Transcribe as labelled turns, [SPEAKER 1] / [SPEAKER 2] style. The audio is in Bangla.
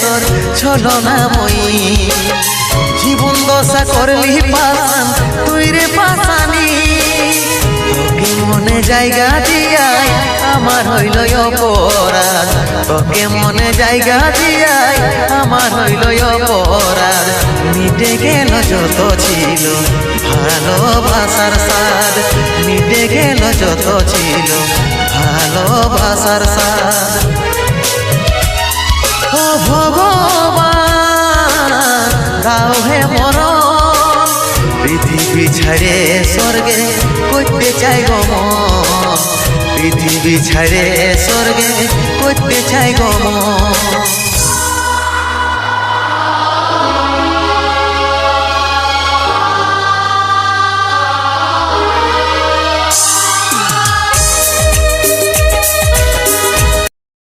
[SPEAKER 1] তোর ছলনাময়ী জীবন দশা করলি পাশান তুই রে পাশানি তোকে মনে জায়গা দিয়াই আমার হইল অপরাধ তোকে মনে জায়গা দিয়াই আমার হইল অপরাধ মিটে গেল যত ছিল ভালোবাসার স্বাদ মিটে গেল যত ছিল ভালোবাসার স্বাদ ও ভগবান দাও হে মরণ পৃথিবী ছেড়ে স্বর্গে করতে চাই গো মন পৃথিবী ছেড়ে স্বর্গে করতে চাই গো মন